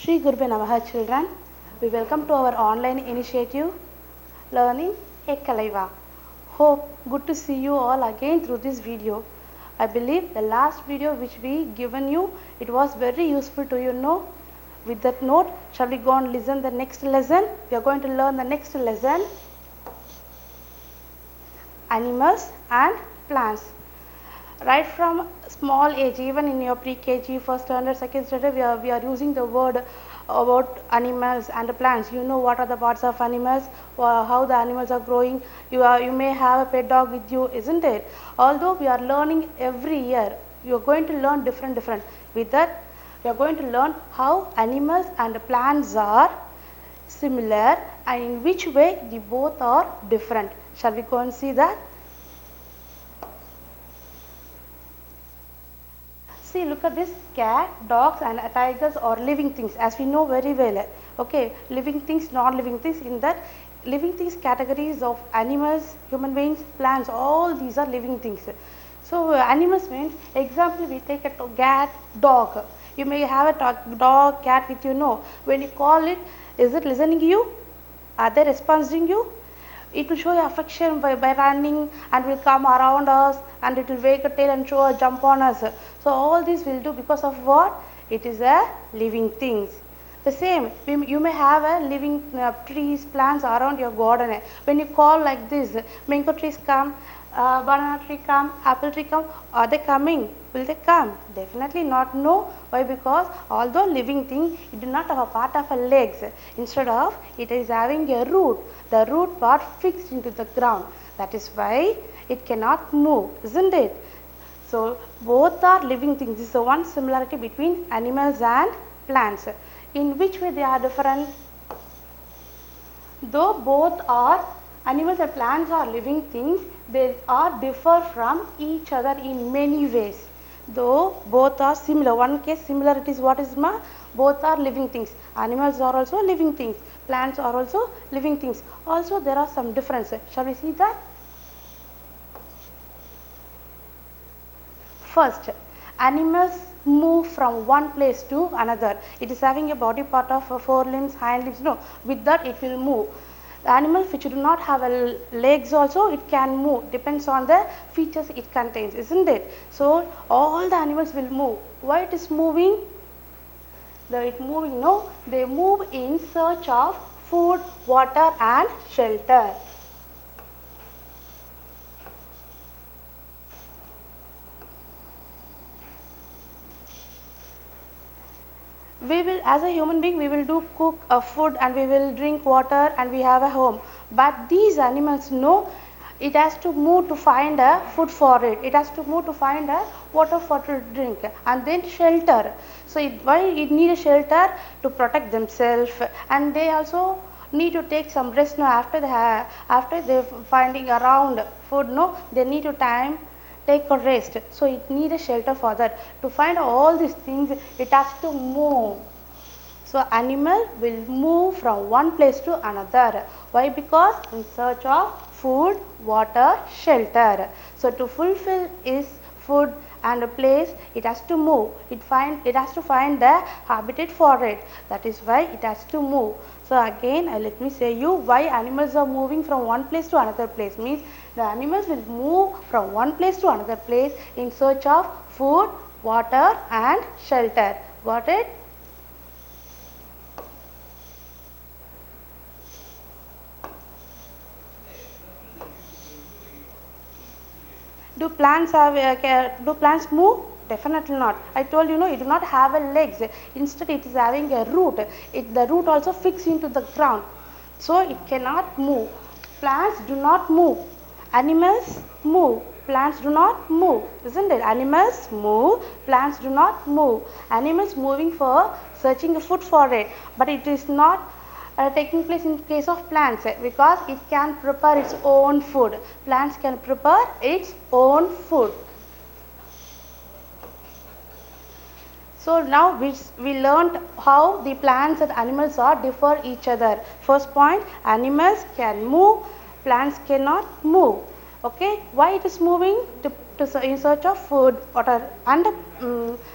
Shri Gurubhe Namaha children, we welcome to our online initiative Learning Ekkalaiva. Hope good to see you all again through this video. I believe the last video which we given you, it was very useful to you know. With that note, shall we go and listen the next lesson? We are going to learn the next lesson, animals and plants. Right from small age, even in your pre-KG, first standard, second standard, we are using the word about animals and plants. You know what are the parts of animals, how the animals are growing. You may have a pet dog with you, isn't it? Although we are learning every year, you are going to learn different. With that, we are going to learn how animals and plants are similar and in which way they both are different. Shall we go and see that? See, look at this. Cat, dogs and tigers are living things, as we know very well. Okay, living things, non-living things. In that living things categories of animals, human beings, plants, all these are living things. So animals means, example, we take a cat, dog. You may have a dog, cat with you know. When you call it, is it listening to you? Are they responding you? It will show your affection by running and will come around us and it will wag a tail and show a jump on us. So all this will do because of what? It is a living things. The same, you may have a living trees, plants around your garden. When you call like this, mango trees come, banana tree come, apple tree come, are they coming? Will they come? Definitely not. No. Why? Because although living thing, it do not have a part of a legs. Instead of, it is having a root. The root part fixed into the ground. That is why it cannot move, isn't it? So both are living things. This is the one similarity between animals and plants. In which way they are different? Though both are animals and plants are living things, they are differ from each other in many ways. Though both are similar, one case similarity is what is ma? Both are living things. Animals are also living things. Plants are also living things. Also there are some differences. Shall we see that? First, animals move from one place to another. It is having a body part of four limbs, hind limbs. No, with that it will move. The animals which do not have legs also, it can move. Depends on the features it contains, isn't it? So all the animals will move. Why it is moving? It moving, no, they move in search of food, water and shelter. We will, as a human being, we will do cook food and we will drink water and we have a home. But these animals know it has to move to find a food for it. It has to move to find a water for to drink and then shelter. So why it need a shelter? To protect themselves, and they also need to take some rest now after they finding around food. No, they need to take a rest. So it need a shelter for that. To find all these things, it has to move. So animal will move from one place to another. Why? Because in search of food, water, shelter. So to fulfill its food and a place, it has to move. It has to find the habitat for it. That is why it has to move. So again, let me say you why animals are moving from one place to another place. Means the animals will move from one place to another place in search of food, water and shelter. Got it? Do plants move? Definitely not. I told you, no, it do not have a legs. Instead, it is having a root. The root also fixed into the ground. So it cannot move. Plants do not move. Animals move. Plants do not move. Isn't it? Animals move. Plants do not move. Animals moving for searching food for it. But it is not taking place in case of plants because it can prepare its own food. Plants can prepare its own food. So now we learned how the plants and animals are differ each other. First point, animals can move, plants cannot move. Okay, why it is moving? In search of food, water and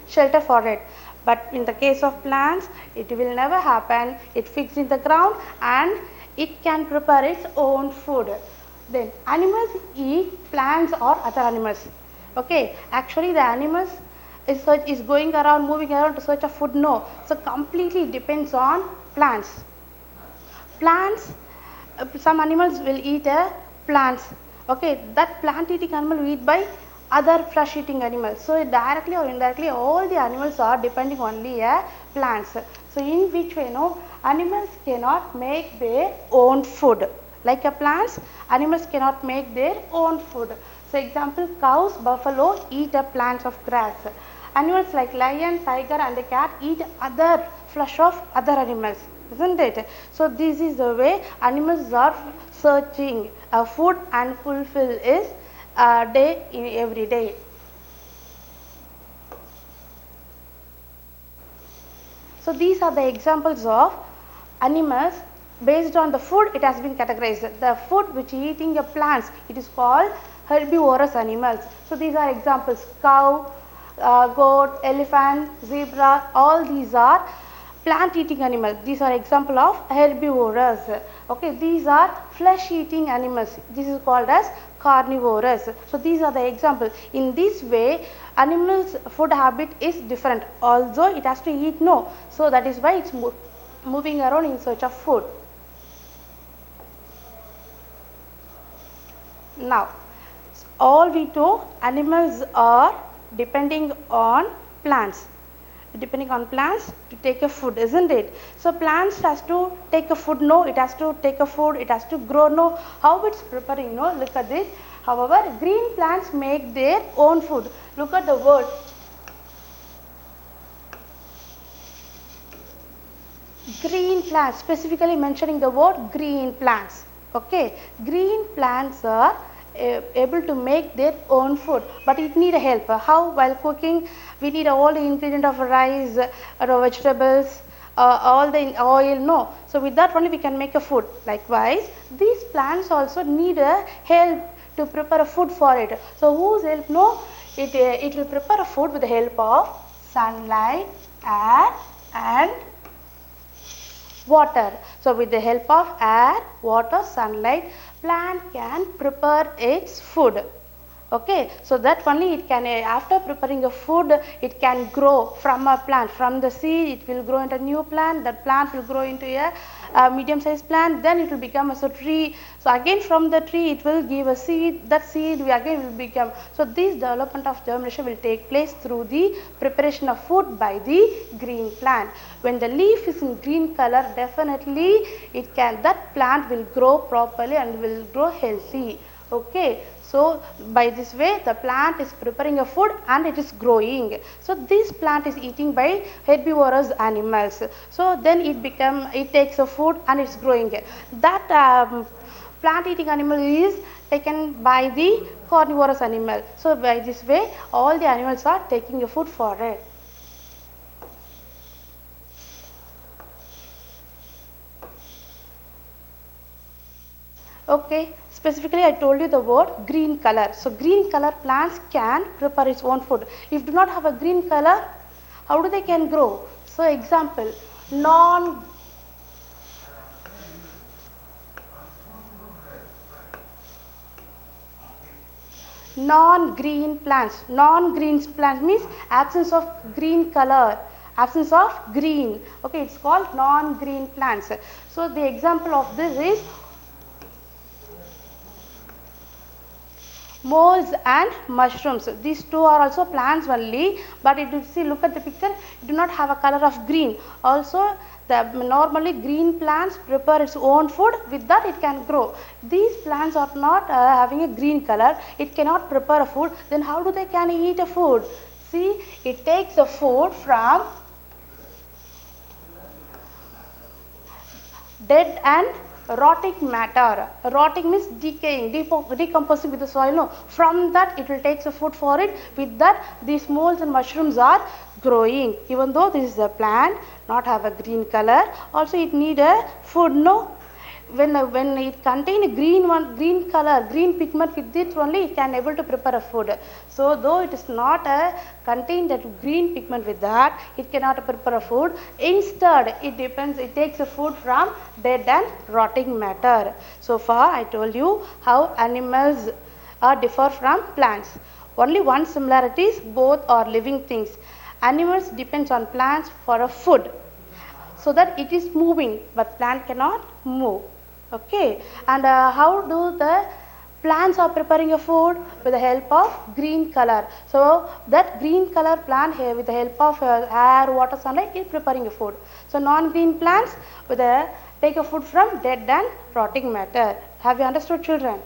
shelter for it. But in the case of plants, it will never happen. It fixed in the ground and it can prepare its own food. Then animals eat plants or other animals. Okay, actually the animals is going around, moving around to search of food. No, so completely depends on plants. Plants, some animals will eat plants. Okay, that plant eating animal will eat by other flesh eating animals. So directly or indirectly, all the animals are depending only plants. So in which way, no, animals cannot make their own food. Like a plants, animals cannot make their own food. So example, cows, buffalo eat a plants of grass. Animals like lion, tiger and the cat eat other flesh of other animals, isn't it? So this is the way animals are searching food and fulfill is day in every day. So these are the examples of animals. Based on the food, it has been categorized. The food which eating the plants, it is called herbivorous animals. So these are examples: cow, goat, elephant, zebra. All these are plant eating animals. These are example of herbivorous. Okay, these are flesh eating animals. This is called as carnivorous. So these are the examples. In this way, animals food habit is different, although it has to eat, no. So that is why it's moving around in search of food. Now, all we know, animals are depending on plants. Depending on plants to take a food, isn't it? So plants has to take a food, no. It has to take a food, it has to grow, no. How it's preparing, no. Look at this. However, green plants make their own food. Look at the word. Green plants, specifically mentioning the word green plants. Okay, green plants are able to make their own food, but it need a help. How? While cooking, we need all the ingredient of rice, vegetables, all the oil, no. So with that only we can make a food. Likewise, these plants also need a help to prepare a food for it. So whose help? No, it will prepare a food with the help of sunlight, air and water. So with the help of air, water, sunlight, plant can prepare its food. Okay, so that only it can, after preparing a food, it can grow from a plant. From the seed, it will grow into a new plant. That plant will grow into a medium-sized plant. Then it will become as a tree. So again from the tree, it will give a seed. That seed again will become. So this development of germination will take place through the preparation of food by the green plant. When the leaf is in green color, definitely it can, that plant will grow properly and will grow healthy. Okay. So by this way, the plant is preparing a food and it is growing. So this plant is eating by herbivorous animals. So then it takes a food and it's growing. That plant eating animal is taken by the carnivorous animal. So by this way, all the animals are taking a food for it. Okay, specifically I told you the word green color. So green color plants can prepare its own food. If do not have a green color, how do they can grow? So example, non-green plants. Non-green plants means absence of green color. Absence of green. Okay, it's called non-green plants. So the example of this is molds and mushrooms. These two are also plants only, but if you see, look at the picture, it do not have a color of green. Also, the normally green plants prepare its own food, with that it can grow. These plants are not having a green color, it cannot prepare a food. Then how do they can eat a food? See, it takes the food from dead and rotting matter. Rotting means decaying, decomposing with the soil. No, from that it will take the food for it. With that, these molds and mushrooms are growing. Even though this is a plant, not have a green color, also it need a food. No, when it contain a green color, green pigment, with it only it can able to prepare a food. So though it is not a contain that green pigment, with that it cannot prepare a food. Instead it takes a food from dead and rotting matter. So far I told you how animals are differ from plants. Only one similarity is both are living things. Animals depends on plants for a food, so that it is moving, but plant cannot move. Okay, and how do the plants are preparing a food? With the help of green color. So that green color plant here, with the help of air, water, sunlight, is preparing a food. So non-green plants with a take a food from dead and rotting matter. Have you understood, children?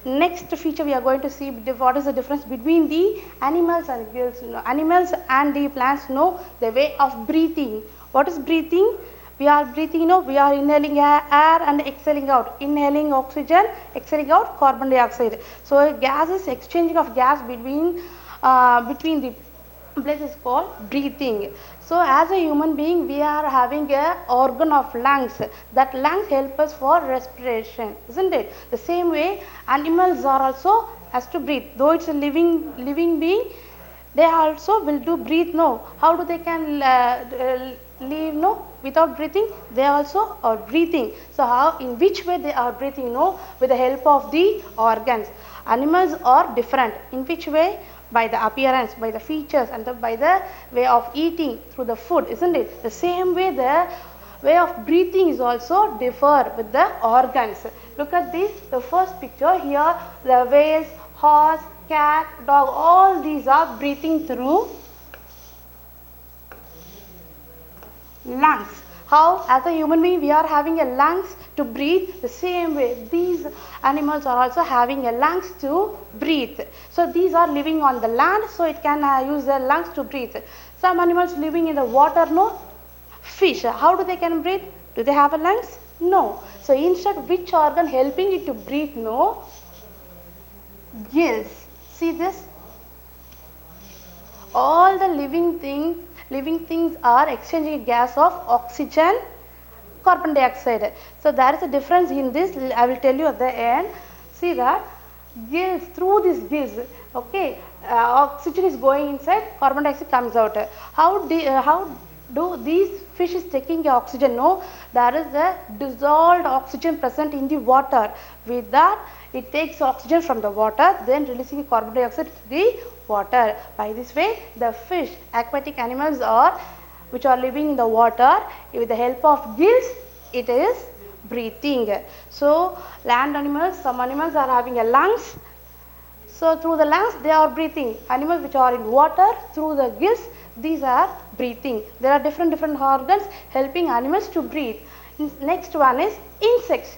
Next feature we are going to see what is the difference between the animals and gills. Animals and the plants know the way of breathing. What is breathing? We are breathing, we are inhaling air and exhaling out. Inhaling oxygen, exhaling out carbon dioxide. So gas is exchanging of gas between the place is called breathing. So as a human being, we are having a organ of lungs. That lungs help us for respiration, isn't it? The same way animals are also has to breathe. Though it's a living being, they also will do breathe. No, how do they can live? No, without breathing, they also are breathing. So how, in which way they are breathing? No, with the help of the organs. Animals are different. In which way? By the appearance, by the features, and by the way of eating through the food, isn't it? The same way the way of breathing is also differ with the organs. Look at this, the first picture here, the whales, horse, cat, dog, all these are breathing through lungs. How as a human being we are having a lungs to breathe, the same way these animals are also having a lungs to breathe. So these are living on the land, so it can use their lungs to breathe. Some animals living in the water, no. Fish, how do they can breathe? Do they have a lungs? No. So instead, which organ helping it to breathe? No. Gills. See this? All the living things are exchanging gas of oxygen, carbon dioxide. So there is a difference in this. I will tell you at the end. See that gills, through these gills, okay, oxygen is going inside, carbon dioxide comes out. How do these fish is taking the oxygen? No, there is a dissolved oxygen present in the water. With that, it takes oxygen from the water, then releasing carbon dioxide to the water. By this way, the fish, aquatic animals which are living in the water, with the help of gills, it is breathing. So land animals, some animals are having a lungs. So through the lungs they are breathing. Animals which are in water, through the gills, these are breathing. There are different organs helping animals to breathe. Next one is insects.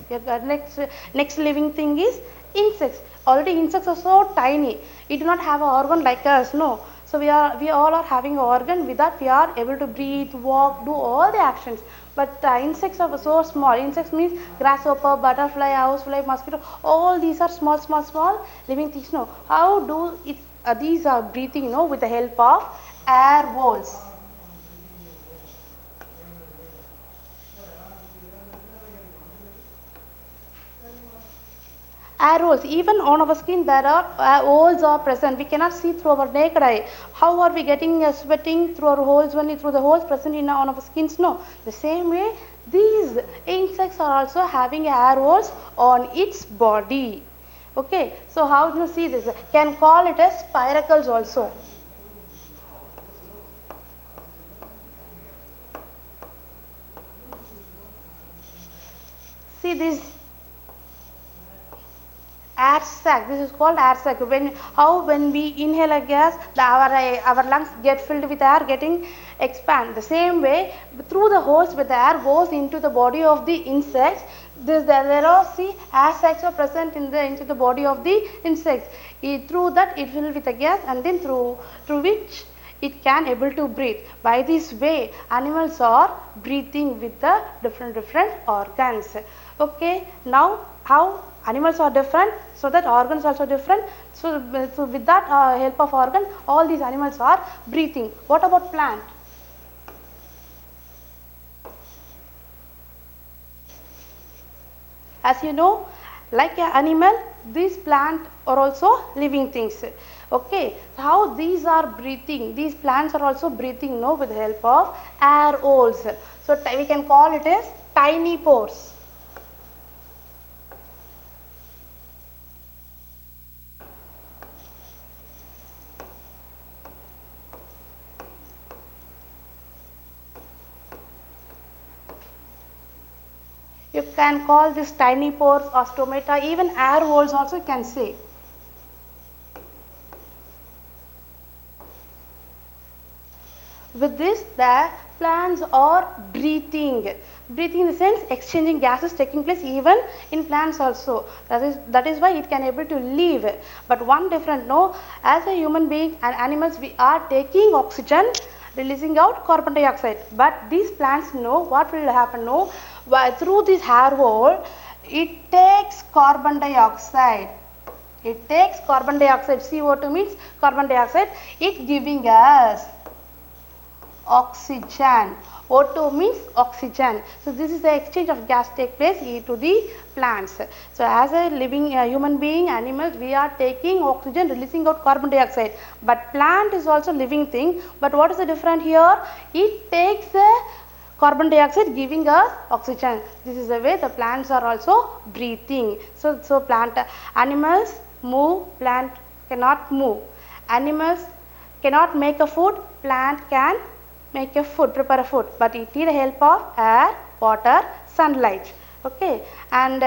Next living thing is insects. Already insects are so tiny. It do not have an organ like us. No. So we all are having an organ. With that we are able to breathe, walk, do all the actions. But insects are so small. Insects means grasshopper, butterfly, housefly, mosquito. All these are small living things. No. How do it? These are breathing. No, with the help of air holes. Air holes, even on our skin there are holes are present. We cannot see through our naked eye. How are we getting sweating? Through our holes, only through the holes present in on our skins? No. The same way these insects are also having air holes on its body. Okay, so how do you see this? Can call it as spiracles also. See this air sac. This is called air sac. When we inhale a gas, our lungs get filled with air, getting expand. The same way, through the holes with the air goes into the body of the insects. There are air sacs are present into the body of the insects. Through that it filled with a gas, and then through which it can able to breathe. By this way, animals are breathing with the different organs. Okay, now how animals are different, so that organs also different. So with that help of organ, all these animals are breathing. What about plant? As you know, like an animal, these plants are also living things. Okay, how these are breathing? These plants are also breathing, no, with the help of air holes. So we can call it as tiny pores. You can call this tiny pores or stomata, even air holes also you can say. With this, the plants are breathing. Breathing in the sense exchanging gases taking place even in plants also. That is why it can able to live. But one different, no, as a human being and animals, we are taking oxygen, releasing out carbon dioxide. But these plants know what will happen, no, through this hair hole, it takes carbon dioxide. It takes carbon dioxide. CO2 means carbon dioxide. It giving us oxygen. O2 means oxygen. So this is the exchange of gas take place to the plants. So as a living human being, animals, we are taking oxygen, releasing out carbon dioxide. But plant is also living thing. But what is the difference here? It takes carbon dioxide giving us oxygen. This is the way the plants are also breathing. So plant animals move, plant cannot move. Animals cannot make a food, plant can make a food, prepare a food, but it need help of air, water, sunlight. Okay, and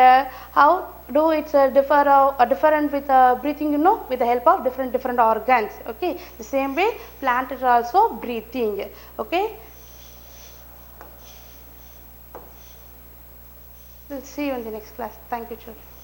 how do it different with breathing, you know, with the help of different organs. Okay, the same way plant is also breathing. Okay, we'll see you in the next class. Thank you, children.